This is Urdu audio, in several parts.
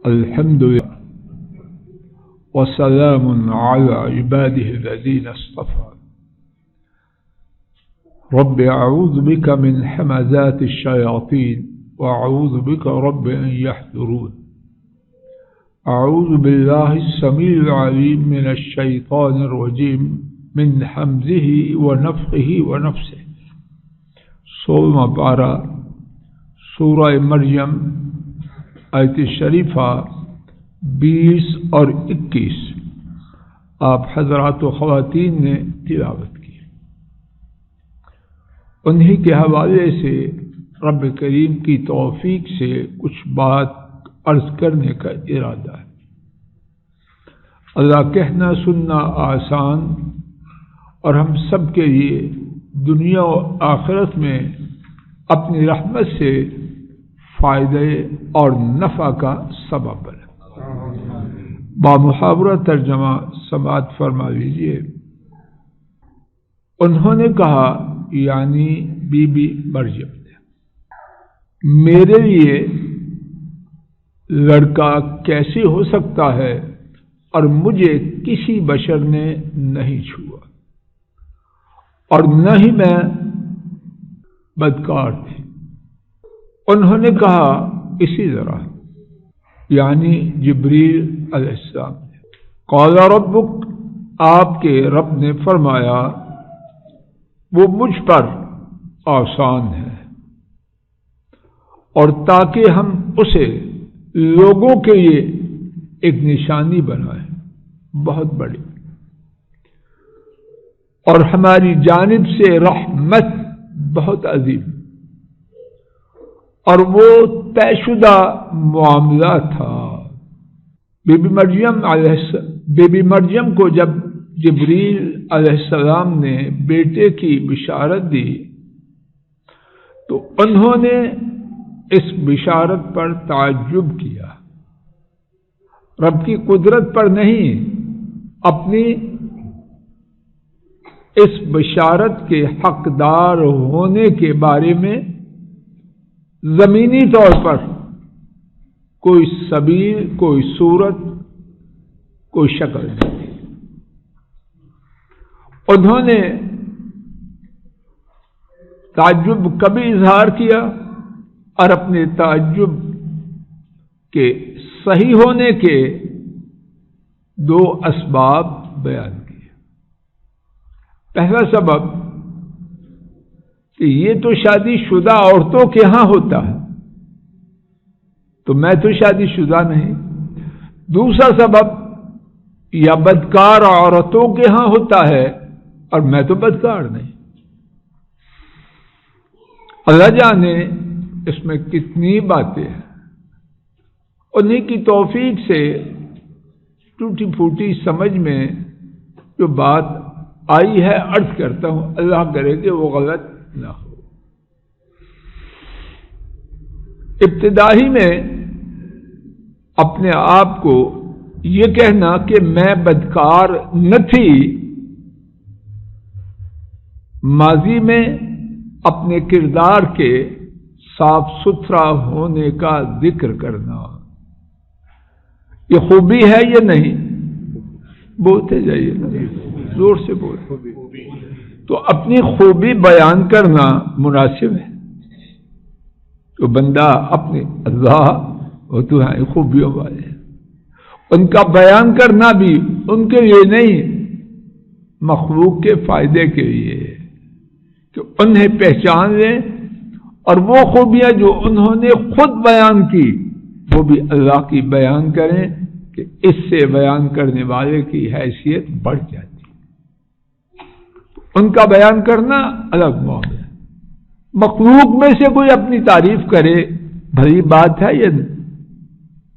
الحمدللہ وسلام علی عباده الذین اصطفى رب اعوذ بک من حمزات الشیاطین واعوذ بک رب ان یحضرون اعوذ باللہ السمیع العلیم من الشیطان الرجیم من حمزه ونفخه ونفسه۔ 16واں پارہ سورہ مریم آیت شریفہ 20 اور 21 آپ حضرات و خواتین نے تلاوت کی۔ انہی کے حوالے سے رب کریم کی توفیق سے کچھ بات عرض کرنے کا ارادہ ہے۔ اللہ کہنا سننا آسان اور ہم سب کے لیے دنیا و آخرت میں اپنی رحمت سے فائدے اور نفع کا سبب بنے۔ بامحاورہ ترجمہ سماعت فرما لیجیے۔ انہوں نے کہا، یعنی بی بی مریم نے، میرے لیے لڑکا کیسے ہو سکتا ہے اور مجھے کسی بشر نے نہیں چھوا اور نہ ہی میں بدکار تھی۔ انہوں نے کہا اسی طرح، یعنی جبریل علیہ السلام نے، قال ربک، آپ کے رب نے فرمایا، وہ مجھ پر آسان ہے، اور تاکہ ہم اسے لوگوں کے لیے ایک نشانی بنائیں بہت بڑی، اور ہماری جانب سے رحمت بہت عظیم، اور وہ طے شدہ معاملہ تھا۔ بی بی مریم کو جب جبریل علیہ السلام نے بیٹے کی بشارت دی تو انہوں نے اس بشارت پر تعجب کیا، رب کی قدرت پر نہیں، اپنی اس بشارت کے حقدار ہونے کے بارے میں زمینی طور پر کوئی سبیل، کوئی صورت، کوئی شکل نہیں تھی۔ انہوں نے تعجب کبھی اظہار کیا اور اپنے تعجب کے صحیح ہونے کے 2 اسباب بیان کیے۔ پہلا سبب کہ یہ تو شادی شدہ عورتوں کے ہاں ہوتا ہے، تو میں تو شادی شدہ نہیں۔ دوسرا سبب، یا بدکار عورتوں کے ہاں ہوتا ہے اور میں تو بدکار نہیں۔ اللہ جانے اس میں کتنی باتیں ہیں، انہیں کی توفیق سے ٹوٹی پھوٹی سمجھ میں جو بات آئی ہے عرض کرتا ہوں، اللہ کرے کہ وہ غلط نہ ہو۔ ابتدائی میں اپنے آپ کو یہ کہنا کہ میں بدکار نہ تھی، ماضی میں اپنے کردار کے صاف ستھرا ہونے کا ذکر کرنا، یہ خوبی ہے یا نہیں؟ بولتے جائیے، زور سے بولتے۔ تو اپنی خوبی بیان کرنا مناسب ہے، تو بندہ اپنے اللہ وہ تو ہیں خوبیوں والے، ان کا بیان کرنا بھی ان کے لیے نہیں، مخلوق کے فائدے کے لیے، کہ انہیں پہچان لیں اور وہ خوبیاں جو انہوں نے خود بیان کی وہ بھی اللہ کی بیان کریں، کہ اس سے بیان کرنے والے کی حیثیت بڑھ جاتی۔ ان کا بیان کرنا الگ معاملہ ہے۔ مخلوق میں سے کوئی اپنی تعریف کرے، بھلی بات ہے یا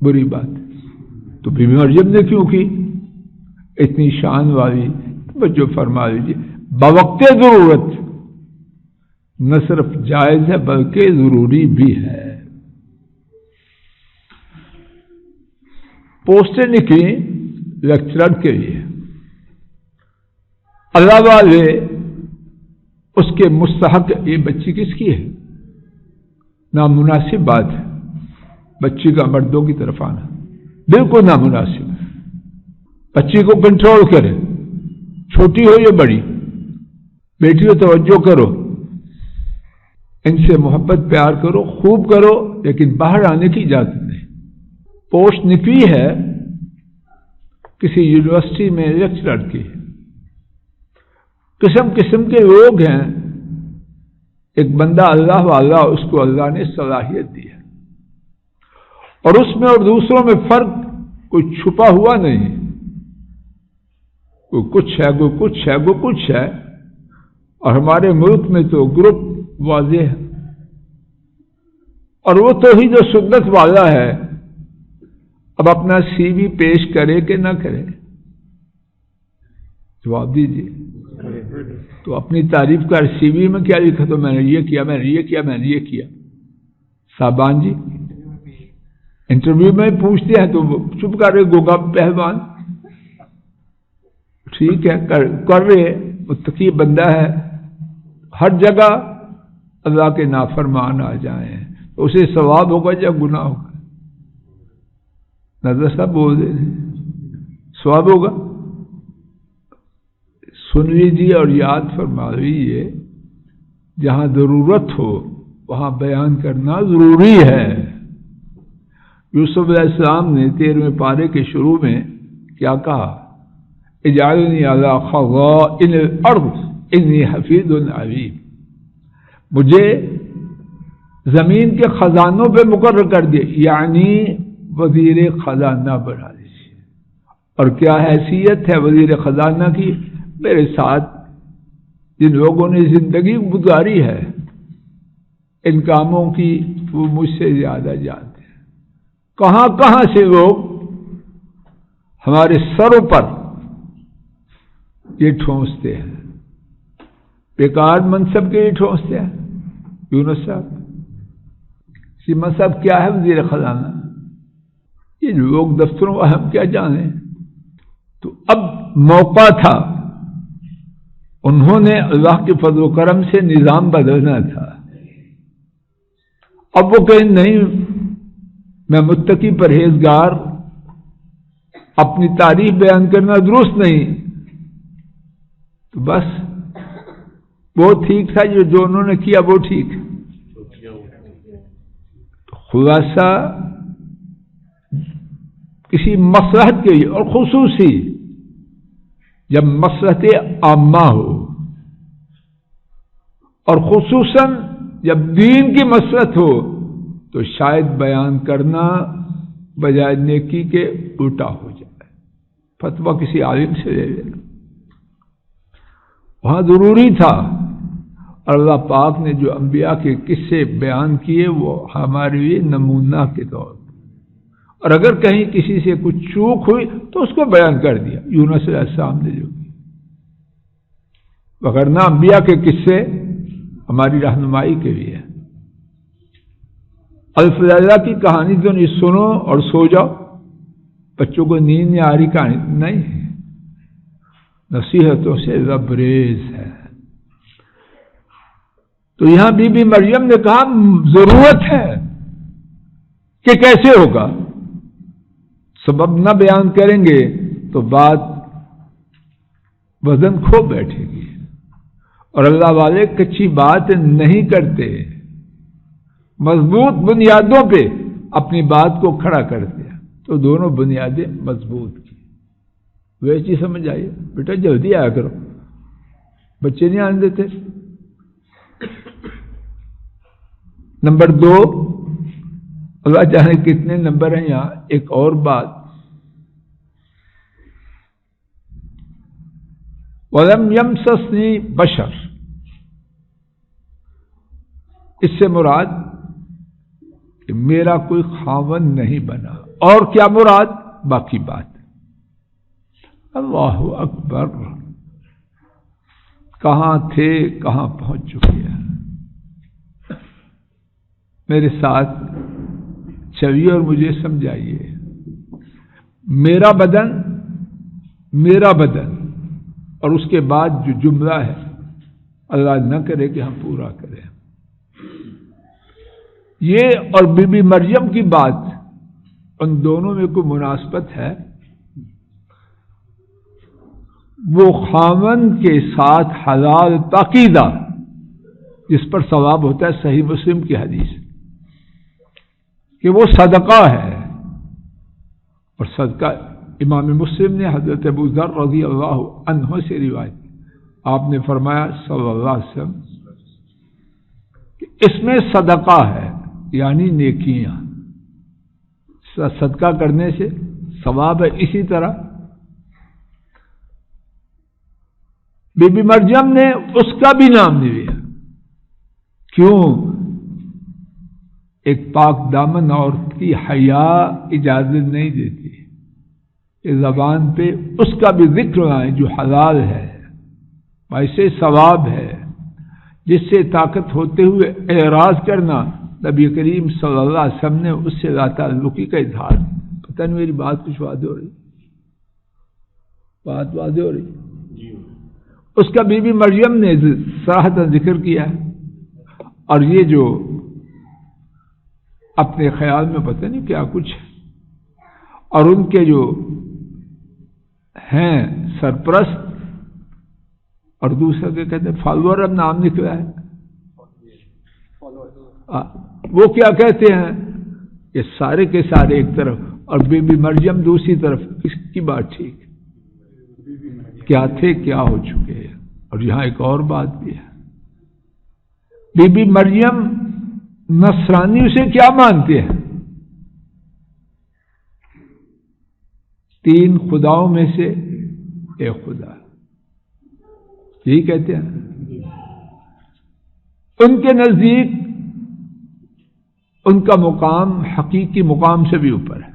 بری بات ہے؟ تو بی بی مریم نے کیوں کی؟ اتنی شان والی، جو فرما لیجیے، بوقت ضرورت نہ صرف جائز ہے بلکہ ضروری بھی ہے۔ پوسٹیں نکلی لیکچرر کے لیے، اللہ والے اس کے مستحق، یہ بچی کس کی ہے؟ نامناسب بات ہے بچی کا مردوں کی طرف آنا۔ بالکل نامناسب ہے. بچی کو کنٹرول کرے، چھوٹی ہو یا بڑی، بیٹی کو توجہ کرو، ان سے محبت پیار کرو، خوب کرو، لیکن باہر آنے کی اجازت نہیں. پوسٹ نکلی ہے کسی یونیورسٹی میں لیکچرر کی، قسم قسم کے لوگ ہیں. ایک بندہ اللہ والا، اس کو اللہ نے صلاحیت دی ہے، اور اس میں اور دوسروں میں فرق کوئی چھپا ہوا نہیں. کوئی کچھ ہے، کوئی کچھ ہے، کوئی کچھ ہے. اور ہمارے ملک میں تو گروپ واضح ہے، اور وہ توحید و سنت والا ہے. اب اپنا سی وی پیش کرے کہ نہ کرے؟ جواب دیجیے. تو اپنی تعریف کر، سی وی میں کیا لکھا؟ تو میں نے یہ کیا، میں نے یہ کیا، میں نے یہ کیا. صاحبان جی انٹرویو میں پوچھتے ہیں تو چپ کر رہے، گوگا پہلوان. ٹھیک ہے، کر رہے، متقی بندہ ہے. ہر جگہ اللہ کے نافرمان آ جائیں تو اسے ثواب ہوگا یا گناہ ہوگا؟ نظر صاحب بول دیں، ثواب ہوگا. سن لیجیے اور یاد فرما لیجیے، جہاں ضرورت ہو وہاں بیان کرنا ضروری ہے. یوسف علیہ السلام نے 13ویں پارے کے شروع میں کیا کہا؟ اجعلنی علی خزائن الارض انی حفیظ علیم. مجھے زمین کے خزانوں پہ مقرر کر دیا، یعنی وزیر خزانہ بنا دیجیے. اور کیا حیثیت ہے وزیر خزانہ کی؟ میرے ساتھ جن لوگوں نے زندگی گزاری ہے ان کاموں کی وہ مجھ سے زیادہ جانتے ہیں. کہاں کہاں سے لوگ ہمارے سروں پر یہ ٹھونستے ہیں، بیکار منصب کے لیے ٹھونستے ہیں. یونس صاحب، سیما صاحب کیا ہے وزیر خزانہ؟ یہ لوگ دفتروں کا ہم کیا جانیں. تو اب موقع تھا، انہوں نے اللہ کے فضل و کرم سے نظام بدلنا تھا. اب وہ کہیں نہیں میں متقی پرہیزگار، اپنی تعریف بیان کرنا درست نہیں. تو بس وہ ٹھیک تھا، جو انہوں نے کیا وہ ٹھیک. خلاصہ کسی مصلحت کے لیے، اور خصوصی جب مصلحت عامہ ہو، اور خصوصاً جب دین کی مصلحت ہو، تو شاید بیان کرنا بجائے نیکی کے الٹا ہو جائے. فتویٰ کسی عالم سے لے لینا وہاں ضروری تھا. اور اللہ پاک نے جو انبیاء کے قصے بیان کیے وہ ہمارے لیے نمونہ کے طور پر، اور اگر کہیں کسی سے کچھ چوک ہوئی تو اس کو بیان کر دیا. یونس علیہ السلام نے جو کی، وگرنہ انبیاء کے قصے ہماری رہنمائی کے لیے. الف لیلہ کی کہانی تو نہیں سنو اور سو جاؤ، بچوں کو نیند نہیں آ رہی کہانی نہیں، نصیحتوں سے لبریز ہے. تو یہاں بی بی مریم نے کہا ضرورت ہے کہ کیسے ہوگا، سبب نہ بیان کریں گے تو بات وزن کھو بیٹھے گی. اور اللہ والے کچی بات نہیں کرتے، مضبوط بنیادوں پہ اپنی بات کو کھڑا کرتے ہیں. تو دونوں بنیادیں مضبوط کی. وہی چیز سمجھ آئیے، بیٹا جلدی آیا کرو، بچے نہیں آنے دیتے. نمبر 2، اللہ جانے کتنے نمبر ہیں یہاں. ایک اور بات، وَلَمْ يَمْسَسْنِي بَشَرٌ، اس سے مراد کہ میرا کوئی خاوند نہیں بنا. اور کیا مراد؟ باقی بات. اللہ اکبر، کہاں تھے کہاں پہنچ چکے ہیں. میرے ساتھ چلیے اور مجھے سمجھائیے. میرا بدن اور اس کے بعد جو جملہ ہے اللہ نہ کرے کہ ہم پورا کریں. یہ اور بی بی مریم کی بات ان دونوں میں کوئی مناسبت ہے، وہ خاوند کے ساتھ حلال پاکیزہ جس پر ثواب ہوتا ہے، صحیح مسلم کی حدیث کہ وہ صدقہ ہے. اور صدقہ امام مسلم نے حضرت ابو ذر رضی اللہ عنہ سے روایت، آپ نے فرمایا صلی اللہ علیہ وسلم کہ اس میں صدقہ ہے، یعنی نیکیاں، صدقہ کرنے سے ثواب ہے. اسی طرح بی بی مریم نے اس کا بھی نام نہیں لیا. کیوں؟ ایک پاک دامن عورت کی حیا اجازت نہیں دیتی کہ زبان پہ اس کا بھی ذکر آئے جو حلال ہے، ویسے ثواب ہے. جس سے طاقت ہوتے ہوئے اعراض کرنا، نبی کریم صلی اللہ علیہ وسلم نے اس سے ذات تعلقی کا اظہار. پتہ نہیں میری بات کچھ واضح ہو رہی؟ بات واضح ہو رہی؟ اس کا بی بی مریم نے صراحتاً ذکر کیا ہے. اور یہ جو اپنے خیال میں پتہ نہیں کیا کچھ، اور ان کے جو ہیں سرپرست اور دوسرا کے کہتے ہیں فالوور، اب نام نکلا ہے، وہ کیا کہتے ہیں کہ سارے کے سارے ایک طرف اور بی بی مریم دوسری طرف. اس کی بات ٹھیک، کیا تھے کیا ہو چکے ہیں. اور یہاں ایک اور بات بھی ہے، بی بی مریم نصرانی اسے کیا مانتے ہیں؟ 3 خداؤں میں سے ایک خدا، یہی کہتے ہیں. ان کے نزدیک ان کا مقام حقیقی مقام سے بھی اوپر ہے.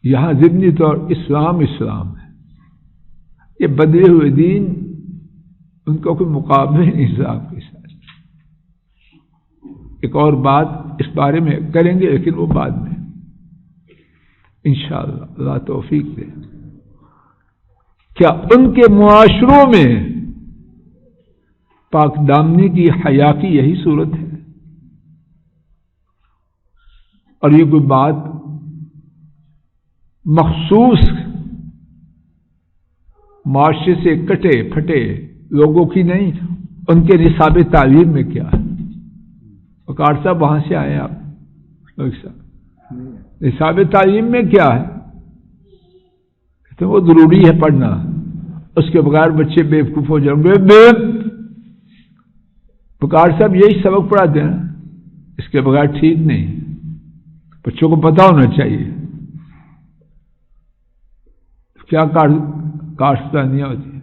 یہاں ضمنی طور اسلام ہے، یہ بدلے ہوئے دین، ان کا کوئی مقابلہ نہیں اسلام کے ساتھ. ایک اور بات اس بارے میں کریں گے لیکن وہ بعد میں انشاءاللہ، اللہ توفیق دے. کیا ان کے معاشروں میں پاک دامنی کی حیا کی یہی صورت ہے؟ اور یہ کوئی بات مخصوص معاشرے سے کٹے پھٹے لوگوں کی نہیں. ان کے نصاب تعلیم میں کیا ہے؟ وقار صاحب وہاں سے آئے آپ، نصاب تعلیم میں کیا ہے؟ کہتے وہ ضروری ہے پڑھنا، اس کے بغیر بچے بیوقوف ہو جائیں گے. وقار صاحب یہی سبق پڑھاتے ہیں، اس کے بغیر ٹھیک نہیں. بچوں کو پتہ ہونا چاہیے کیا کارستانیاں ہوتی ہیں.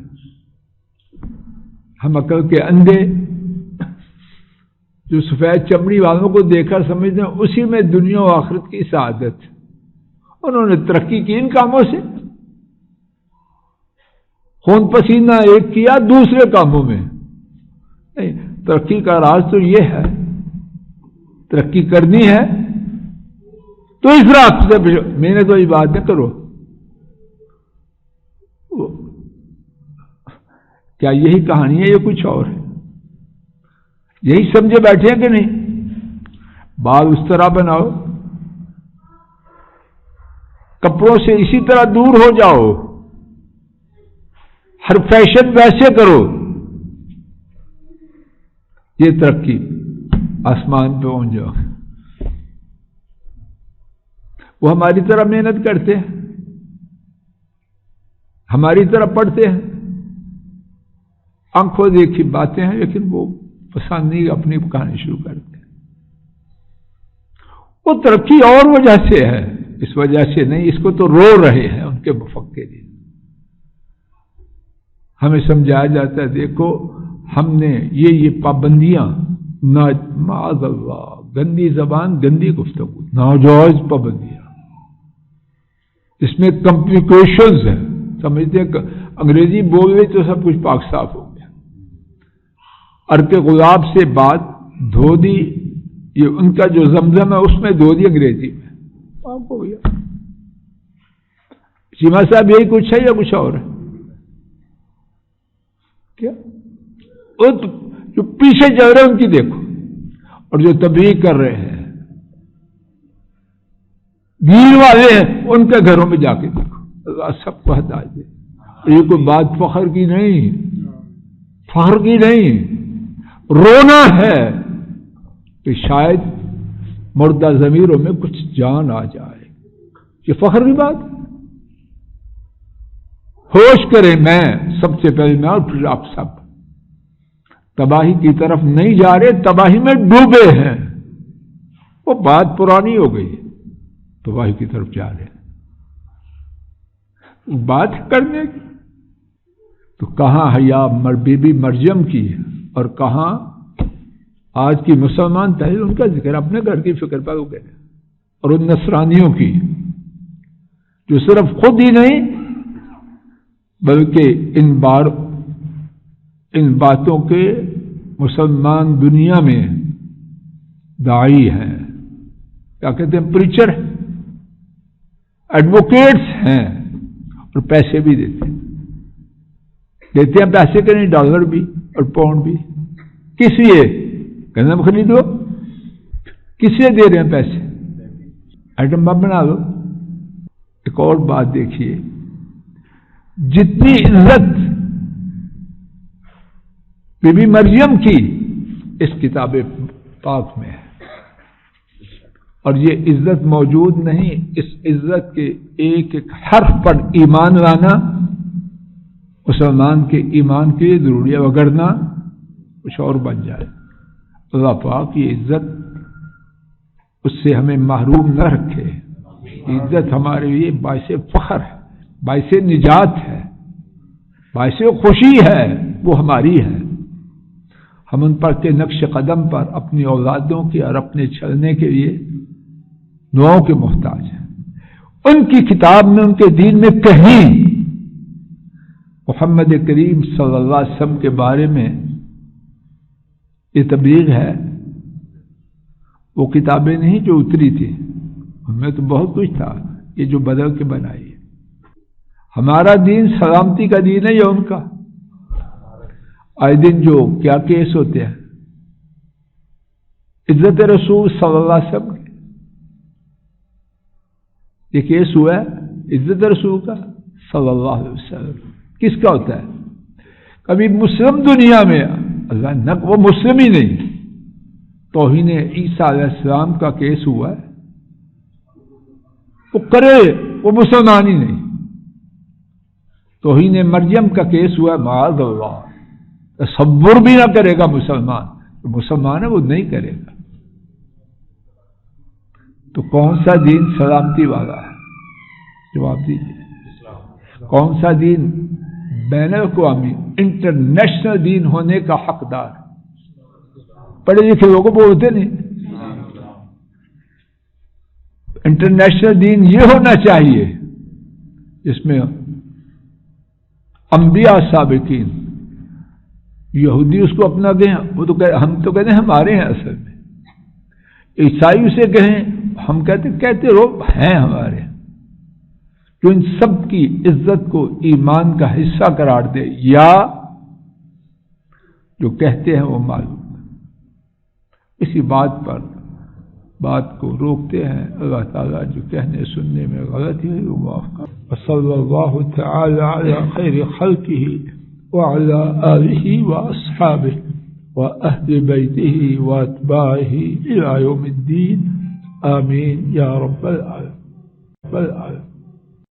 ہم عقل کے اندھے جو سفید چمڑی والوں کو دیکھ کر سمجھتے ہیں اسی میں دنیا و آخرت کی سعادت. انہوں نے ترقی کی ان کاموں سے، خون پسینہ ایک کیا دوسرے کاموں میں نہیں. ترقی کا راز تو یہ ہے، ترقی کرنی ہے تو اس راستے سے میں نے تو یہ بات نہ کرو. کیا یہی کہانی ہے یا کچھ اور ہے؟ یہی سمجھے بیٹھے ہیں کہ نہیں؟ بال اس طرح بناؤ، کپڑوں سے اسی طرح دور ہو جاؤ، ہر فیشن ویسے کرو. یہ ترقی، آسمان پہ پہنچ جاؤ. وہ ہماری طرح محنت کرتے ہیں، ہماری طرح پڑھتے ہیں، آنکھوں دیکھی باتیں ہیں، لیکن وہ پسند نہیں اپنی کہانی شروع کرتے ہیں. وہ ترقی اور وجہ سے ہے، اس وجہ سے نہیں. اس کو تو رو رہے ہیں ان کے مفکرین. ہمیں سمجھایا جاتا ہے دیکھو ہم نے یہ پابندیاں، معاذ اللہ، گندی زبان، گندی گفتگو، ناجائز پابندیاں، اس میں کمپلیکیشنز ہیں. سمجھتے ہیں انگریزی بول رہے تو سب کچھ پاک صاف ہو گیا. ارک گلاب سے بات دھو دی، یہ ان کا جو زمزم ہے اس میں دھو دی انگریزی میں، پاک ہو گیا. چیما صاحب یہی کچھ ہے یا کچھ اور ہے؟ کیا جو پیچھے چل رہے ہیں ان کی دیکھو، اور جو تبلیغ کر رہے ہیں دین والے ہیں ان کے گھروں میں جا کے دیکھو، اللہ سب کو ہدایت دے۔ یہ کوئی بات فخر کی نہیں، فخر کی نہیں، رونا ہے کہ شاید مردہ ضمیروں میں کچھ جان آ جائے، یہ فخر کی بات۔ ہوش کریں، میں سب سے پہلے میں اور پھر آپ سب تباہی کی طرف نہیں جا رہے، تباہی میں ڈوبے ہیں، وہ بات پرانی ہو گئی، تباہی کی طرف جا رہے ہیں۔ بات کرنے کی تو کہاں حیا بی بی مریم کی اور کہاں آج کی مسلمان تحریر، ان کا ذکر اپنے گھر کی فکر پر ہو گئے، اور ان نصرانیوں کی جو صرف خود ہی نہیں بلکہ ان باتوں کے مسلمان دنیا میں داعی ہیں، کیا کہتے ہیں، پریچر، ایڈوکیٹس ہیں، اور پیسے بھی دیتے ہیں پیسے کے نہیں، ڈالر بھی اور پاؤنڈ بھی۔ کس لیے؟ کہنا خریدو، کس لیے دے رہے ہیں پیسے؟ ایٹم بم بنا دو۔ ایک اور بات دیکھیے، جتنی عزت بی بی مریم کی اس کتاب پاک میں ہے، اور یہ عزت موجود نہیں، اس عزت کے ایک ایک حرف پر ایمان لانا مسلمان کے ایمان کے لیے ضروری ہے، وگرنہ کچھ اور بن جائے۔ اللہ پاک یہ عزت اس سے ہمیں محروم نہ رکھے، عزت ہمارے لیے باعث فخر ہے، باعث نجات ہے، باعث خوشی ہے، وہ ہماری ہے۔ ہم ان پر کے نقش قدم پر اپنی اولادوں کی اور اپنے چلنے کے لیے دعاؤں کے محتاج ہیں۔ ان کی کتاب میں، ان کے دین میں کہیں محمد کریم صلی اللہ علیہ وسلم کے بارے میں یہ تبلیغ ہے؟ وہ کتابیں نہیں جو اتری تھی، ان میں تو بہت کچھ تھا، یہ جو بدل کے بنائی ہے۔ ہمارا دین سلامتی کا دین ہے یا ان کا؟ آئے دن جو کیا کیس ہوتے ہیں عزت رسول صلی اللہ علیہ وسلم کے، یہ کیس ہوا ہے عزت رسول کا صلی اللہ علیہ وسلم، کس کا ہوتا ہے؟ کبھی مسلم دنیا میں اللہ نہ، وہ مسلم ہی نہیں، توہین عیسیٰ علیہ السلام کا کیس ہوا ہے، وہ کرے، وہ مسلمان ہی نہیں۔ توہین مریم کا کیس ہوا ہے، معاذ اللہ، تصور بھی نہ کرے گا مسلمان، تو مسلمان ہے وہ نہیں کرے گا۔ تو کون سا دین سلامتی والا ہے؟ جواب دیجیے۔ کون سا دین بین الاقوامی انٹرنیشنل دین ہونے کا حقدار ہے؟ پڑھے لکھے لوگوں کو بولتے نہیں، انٹرنیشنل دین یہ ہونا چاہیے جس میں انبیاء سابقین، یہودی اس کو اپنا گئے، وہ تو ہم تو کہتے ہیں ہمارے ہیں، اصل میں عیسائی اسے کہیں، ہم کہتے رہو ہیں ہمارے، جو ان سب کی عزت کو ایمان کا حصہ قرار دے، یا جو کہتے ہیں وہ معلوم۔ اسی بات پر بات کو روکتے ہیں، اللہ تعالیٰ جو کہنے سننے میں غلطی ہے وہ معاف کر۔ وصلی اللہ تعالی علی خیر خلقہ وعلی آلہ واصحابہ واہل بیتہ واتباعہ الی یوم الدین، آمین یا رب العالمین۔